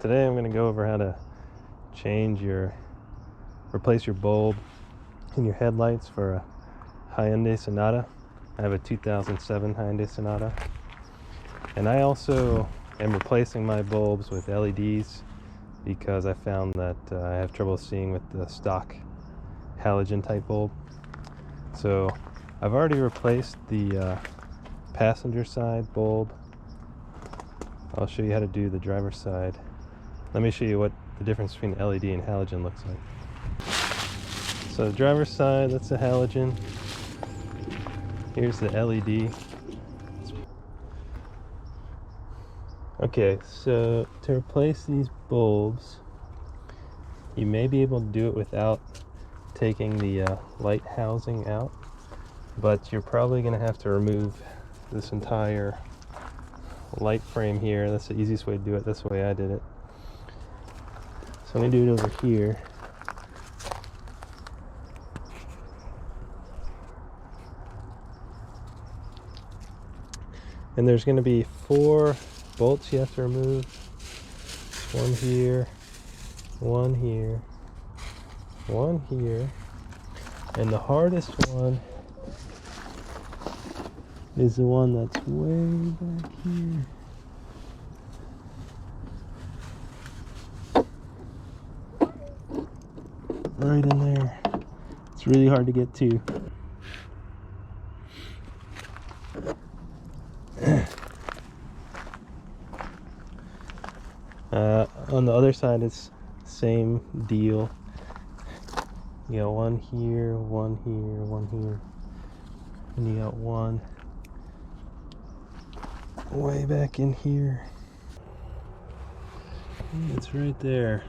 today I'm going to go over how to replace your bulb in your headlights for a Hyundai Sonata. I have a 2007 Hyundai Sonata. And I also am replacing my bulbs with LEDs because I found that I have trouble seeing with the stock halogen type bulb. So I've already replaced the passenger side bulb. I'll show you how to do the driver's side. Let me show you what the difference between LED and halogen looks like. So the driver's side, that's the halogen. Here's the LED. Okay, so to replace these bulbs, you may be able to do it without taking the light housing out, but you're probably going to have to remove this entire light frame here. That's the easiest way to do it. That's the way I did it. So I'm going to do it over here. And there's going to be 4 bolts you have to remove. One here, one here, one here, and the hardest one is the one that's way back here. Right in there. It's really hard to get to. On the other side, it's same deal. You got one here, one here, one here, and you got one way back in here. It's right there.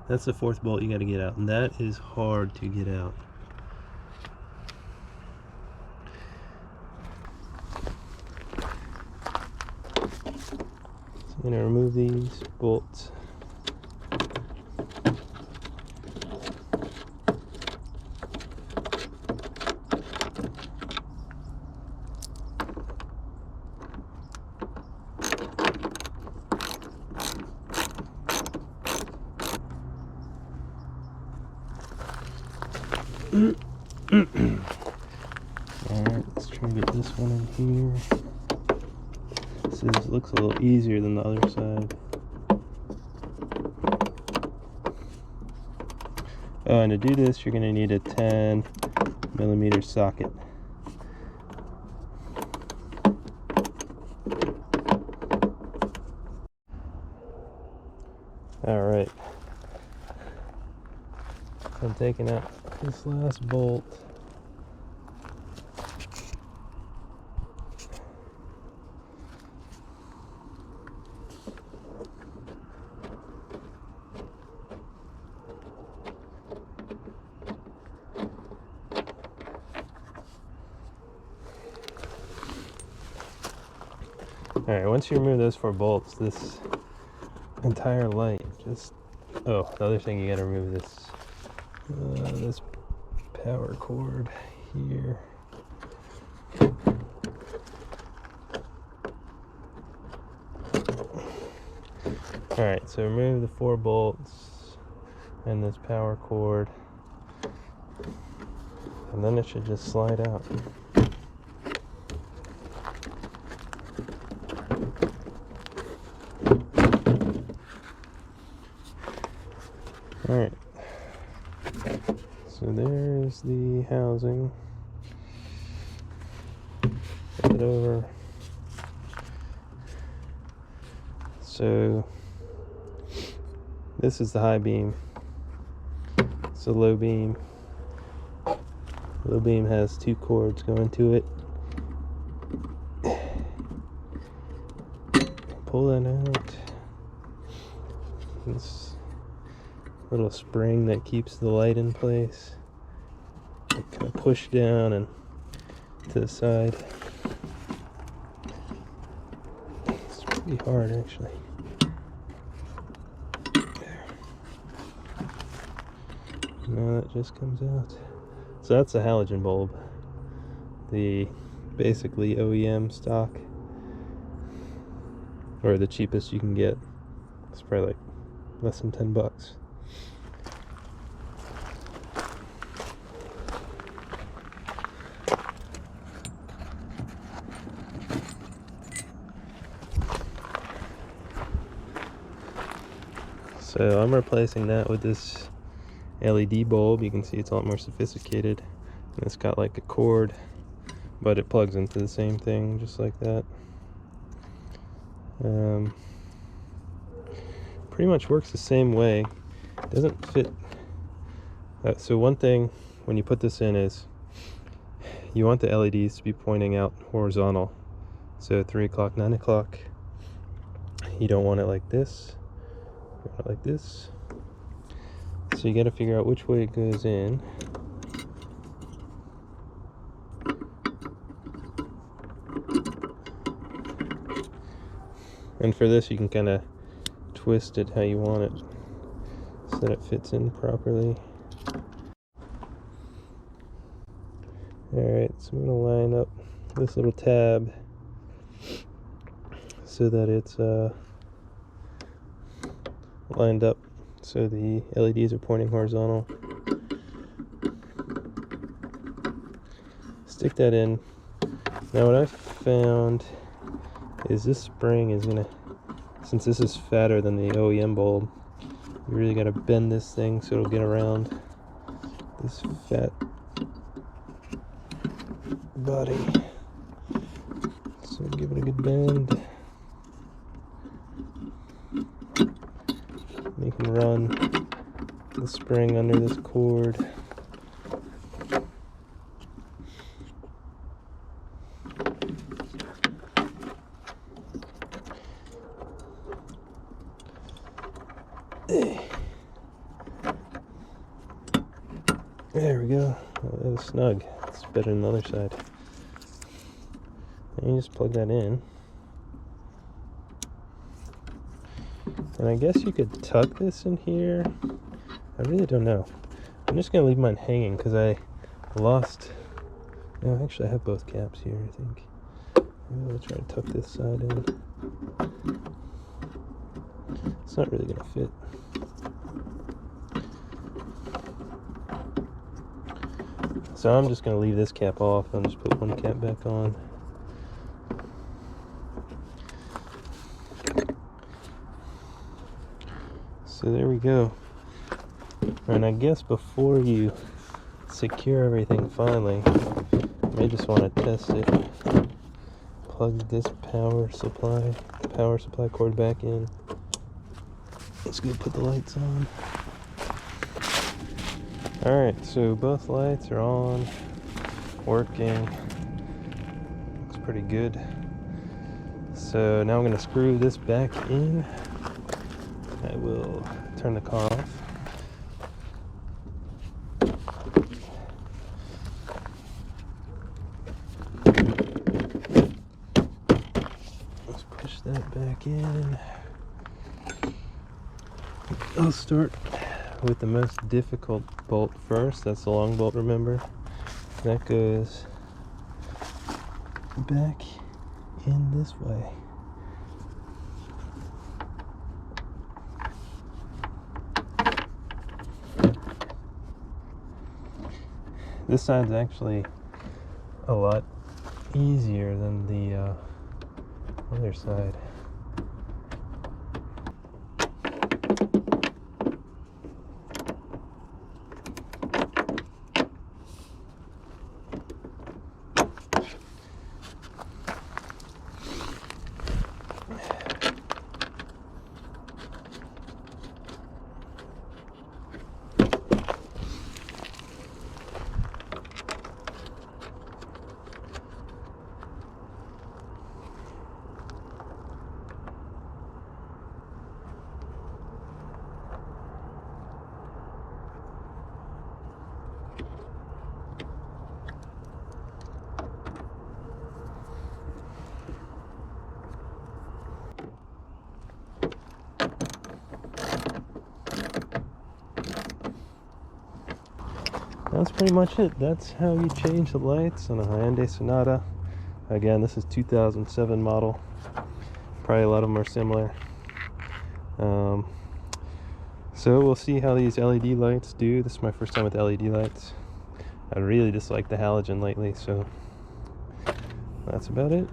That's the 4th bolt you got to get out, and that is hard to get out. I'm going to remove these bolts. Alright, let's try to get this one in here. This looks a little easier than the other side. Oh, and to do this, you're going to need a 10mm socket. Alright. I'm taking out this last bolt. Alright, once you remove those 4 bolts, this entire light just... Oh, the other thing, you gotta remove this power cord here. Alright, so remove the 4 bolts and this power cord, and then it should just slide out. Alright, so there's the housing. Flip it over. So this is the high beam. It's a low beam. Low beam has 2 cords going to it. Pull that out. This little spring that keeps the light in place. Kind of push down and to the side. It's pretty hard, actually. There. Now that just comes out. So that's a halogen bulb. The basically OEM stock. or the cheapest you can get. It's probably like less than 10 bucks. So I'm replacing that with this LED bulb. You can see it's a lot more sophisticated. And it's got like a cord, but it plugs into the same thing just like that. Pretty much works the same way. It doesn't fit. So one thing when you put this in is you want the LEDs to be pointing out horizontal. So 3 o'clock, 9 o'clock. You don't want it like this. You want it like this. So you got to figure out which way it goes in. And for this, you can kind of twist it how you want it so that it fits in properly. Alright, so I'm going to line up this little tab so that it's lined up so the LEDs are pointing horizontal. Stick that in. Now what I found is this spring is gonna, since this is fatter than the OEM bulb, you really gotta bend this thing so it'll get around this fat body. So give it a good bend. You can run the spring under this cord. There we go. That was snug. It's better than the other side. And you just plug that in. And I guess you could tuck this in here. I really don't know. I'm just going to leave mine hanging because I lost... No, actually I have both caps here, I think. Maybe I'll try to tuck this side in. It's not really going to fit. So I'm just going to leave this cap off and just put one cap back on. So there we go. And I guess before you secure everything finally, you may just want to test it. Plug this power supply cord back in. Let's go put the lights on. Alright, so both lights are on, working. Looks pretty good. So now I'm going to screw this back in. I will turn the car off. Let's push that back in. I'll start with the most difficult bolt first. That's the long bolt, remember? That goes back in this way. This side's actually a lot easier than the other side. That's pretty much it. That's how you change the lights on a Hyundai Sonata. Again, this is 2007 model. Probably a lot of them are similar. So we'll see how these LED lights do. This is my first time with LED lights. I really dislike the halogen lately, so that's about it.